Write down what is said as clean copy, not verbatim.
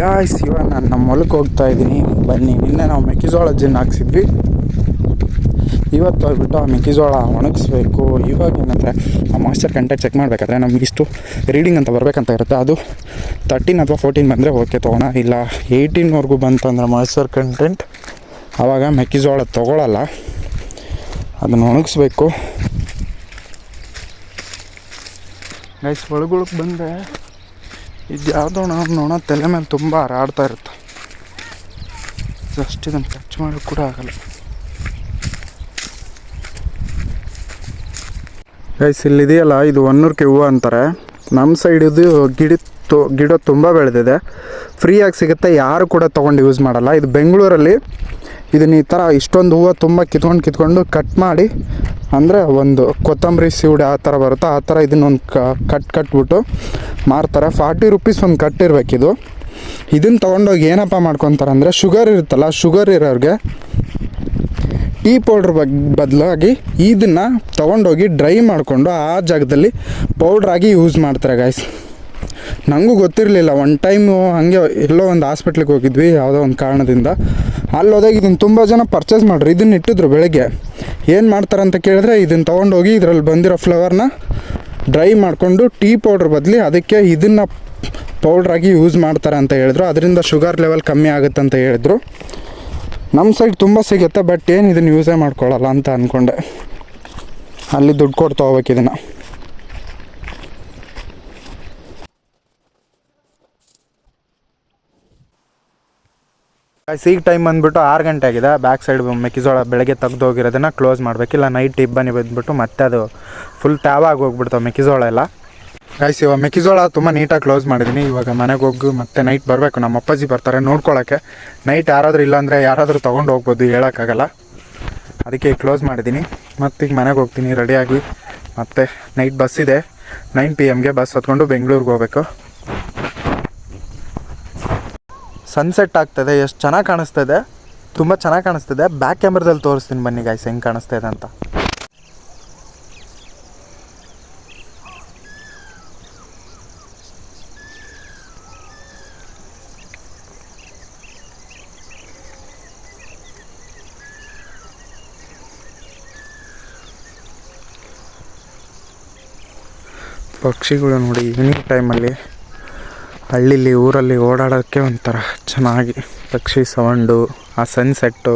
Guys ಇವಾಗ ನಾನು ನಮ್ಮ ಹೊಲಕ್ಕೆ ಹೋಗ್ತಾ ಇದ್ದೀನಿ. ಬನ್ನಿ, ನಿನ್ನೆ ನಾವು ಮೆಕ್ಕೆಜೋಳ ಜಿನ್ ಹಾಕ್ಸಿದ್ವಿ. ಇವತ್ತು ಹೋಗ್ಬಿಟ್ಟು ಆ ಮೆಕ್ಕೆಜೋಳ ಒಣಗಿಸ್ಬೇಕು. ಇವಾಗ ಏನಂದರೆ ಆ ಮಾಯ್ಶ್ಚರ್ ಕಂಟೆಂಟ್ ಚೆಕ್ ಮಾಡಬೇಕಾದ್ರೆ ನಮಗಿಷ್ಟು ರೀಡಿಂಗ್ ಅಂತ ಬರಬೇಕಂತ ಇರುತ್ತೆ. ಅದು 13 ಅಥವಾ 14 ಬಂದರೆ ಓಕೆ ತೊಗೋಣ, ಇಲ್ಲ 18ವರೆಗೂ ಬಂತಂದ್ರೆ ಮಾಯ್ಶ್ಚರ್ ಕಂಟೆಂಟ್ ಆವಾಗ ಮೆಕ್ಕೆಜೋಳ ತೊಗೊಳ್ಳಲ್ಲ, ಅದನ್ನು ಒಣಗಿಸ್ಬೇಕು. ಗೈಸ್ ಒಳಗೊಳಕ್ಕೆ ಬಂದರೆ ಇದು ಯಾವುದೋ ನೋಣ ತಲೆ ಮೇಲೆ ತುಂಬ ಹಾರಾಡ್ತಾ ಇರುತ್ತೆ. ಜಸ್ಟ್ ಇದನ್ನು ಟಚ್ ಮಾಡೋಕ್ಕೆ ಕೂಡ ಆಗಲ್ಲ. ಗೈಸ್ ಇಲ್ಲಿದೆಯಲ್ಲ, ಇದು ಹೊನ್ನೂರ್ಕೆ ಹೂವು ಅಂತಾರೆ. ನಮ್ಮ ಸೈಡ್ ಇದು ಗಿಡ ತುಂಬ ಬೆಳೆದಿದೆ, ಫ್ರೀಯಾಗಿ ಸಿಗುತ್ತೆ, ಯಾರು ಕೂಡ ತೊಗೊಂಡು ಯೂಸ್ ಮಾಡಲ್ಲ. ಇದು ಬೆಂಗಳೂರಲ್ಲಿ ಇದನ್ನ ಈ ಥರ ಇಷ್ಟೊಂದು ಹೂವು ತುಂಬ ಕಿತ್ಕೊಂಡು ಕಟ್ ಮಾಡಿ, ಅಂದರೆ ಒಂದು ಕೊತ್ತಂಬರಿ ಸೀಡೆ ಆ ಥರ ಬರುತ್ತೆ, ಆ ಥರ ಇದನ್ನೊಂದು ಕಟ್ಬಿಟ್ಟು ಮಾರ್ತಾರೆ. 40 ರೂಪೀಸ್ ಒಂದು ಕಟ್ ಇರಬೇಕಿದು. ಇದನ್ನು ತೊಗೊಂಡೋಗಿ ಏನಪ್ಪ ಮಾಡ್ಕೊತಾರೆ ಅಂದರೆ, ಶುಗರ್ ಇರುತ್ತಲ್ಲ, ಶುಗರ್ ಇರೋರಿಗೆ ಟೀ ಪೌಡ್ರ್ ಬದಲಾಗಿ ಇದನ್ನು ತೊಗೊಂಡೋಗಿ ಡ್ರೈ ಮಾಡಿಕೊಂಡು ಆ ಜಾಗದಲ್ಲಿ ಪೌಡ್ರಾಗಿ ಯೂಸ್ ಮಾಡ್ತಾರೆ ಗೈಸ್. ನನಗೂ ಗೊತ್ತಿರಲಿಲ್ಲ. ಒನ್ ಟೈಮು ಹಾಗೆ ಎಲ್ಲೋ ಒಂದು ಹಾಸ್ಪಿಟ್ಲಿಗೆ ಹೋಗಿದ್ವಿ ಯಾವುದೋ ಒಂದು ಕಾರಣದಿಂದ. ಅಲ್ಲಿ ಹೋದಾಗ ಇದನ್ನು ತುಂಬ ಜನ ಪರ್ಚೇಸ್ ಮಾಡ್ರು. ಇದನ್ನು ಇಟ್ಟಿದ್ರು ಬೆಳಗ್ಗೆ. ಏನು ಮಾಡ್ತಾರೆ ಅಂತ ಕೇಳಿದ್ರೆ, ಇದನ್ನು ತೊಗೊಂಡೋಗಿ ಇದರಲ್ಲಿ ಬಂದಿರೋ ಫ್ಲವರ್ನ ಡ್ರೈ ಮಾಡಿಕೊಂಡು ಟೀ ಪೌಡ್ರ್ ಬದಲಿ ಅದಕ್ಕೆ ಇದನ್ನು ಪೌಡ್ರಾಗಿ ಯೂಸ್ ಮಾಡ್ತಾರೆ ಅಂತ ಹೇಳಿದ್ರು. ಅದರಿಂದ ಶುಗರ್ ಲೆವೆಲ್ ಕಮ್ಮಿ ಆಗುತ್ತೆ ಅಂತ ಹೇಳಿದ್ರು. ನಮ್ಮ ಸೈಡ್ ತುಂಬ ಸಿಗುತ್ತೆ, ಬಟ್ ಏನು ಇದನ್ನು ಯೂಸೇ ಮಾಡ್ಕೊಳ್ಳಲ್ಲ ಅಂತ ಅಂದ್ಕೊಂಡೆ. ಅಲ್ಲಿ ದುಡ್ಡು ಕೊಟ್ಟು ತೊಗೋಬೇಕು ಇದನ್ನು. ಈಗ ಟೈಮ್ ಬಂದುಬಿಟ್ಟು 6 ಗಂಟೆ ಆಗಿದೆ. ಬ್ಯಾಕ್ ಸೈಡ್ ಮೆಕ್ಕೆಜೋಳ ಬೆಳಗ್ಗೆ ತೆಗ್ದು ಹೋಗಿರೋದನ್ನು ಕ್ಲೋಸ್ ಮಾಡಬೇಕಿಲ್ಲ, ನೈಟ್ ಇಬ್ಬನಿ ಬಂದುಬಿಟ್ಟು ಮತ್ತೆ ಅದು ಫುಲ್ ಟ್ಯಾವಾಗಿ ಹೋಗ್ಬಿಡ್ತಾವೆ ಮೆಕ್ಕೆಜೋಳ ಎಲ್ಲ. ಗೈಸ್ ಇವಾಗ ಮೆಕ್ಕೆಜೋಳ ತುಂಬ ನೀಟಾಗಿ ಕ್ಲೋಸ್ ಮಾಡಿದ್ದೀನಿ. ಇವಾಗ ಮನೆಗೆ ಹೋಗಿ ಮತ್ತೆ ನೈಟ್ ಬರಬೇಕು. ನಮ್ಮ ಅಪ್ಪಾಜಿ ಬರ್ತಾರೆ ನೋಡ್ಕೊಳ್ಳೋಕ್ಕೆ. ನೈಟ್ ಯಾರಾದರೂ ಇಲ್ಲಾಂದರೆ ಯಾರಾದರೂ ತೊಗೊಂಡು ಹೋಗ್ಬೋದು, ಹೇಳೋಕ್ಕಾಗಲ್ಲ. ಅದಕ್ಕೆ ಕ್ಲೋಸ್ ಮಾಡಿದ್ದೀನಿ. ಮತ್ತೀಗ ಮನೆಗೆ ಹೋಗ್ತೀನಿ ರೆಡಿಯಾಗಿ. ಮತ್ತು ನೈಟ್ ಬಸ್ ಇದೆ, 9 PM ಬಸ್ ಹತ್ಕೊಂಡು ಬೆಂಗಳೂರಿಗೆ ಹೋಗ್ಬೇಕು. ಸನ್ಸೆಟ್ ಆಗ್ತದೆ, ಎಷ್ಟು ಚೆನ್ನಾಗಿ ಕಾಣಿಸ್ತಾಯಿದೆ, ತುಂಬ ಚೆನ್ನಾಗಿ ಕಾಣಿಸ್ತಿದೆ. ಬ್ಯಾಕ್ ಕ್ಯಾಮ್ರಾದಲ್ಲಿ ತೋರಿಸ್ತೀನಿ ಬನ್ನಿ ಗೈಸ್ ಹೆಂಗೆ ಕಾಣಿಸ್ತಾ ಇದೆ ಅಂತ. ಪಕ್ಷಿಗಳು ನೋಡಿ, ಈವ್ನಿಂಗ್ ಟೈಮಲ್ಲಿ ಹಳ್ಳಿಲಿ ಊರಲ್ಲಿ ಓಡಾಡೋಕ್ಕೆ ಒಂಥರ ಚೆನ್ನಾಗಿ ಪಕ್ಷಿ ಸೌಂಡು, ಆ ಸನ್ಸೆಟ್ಟು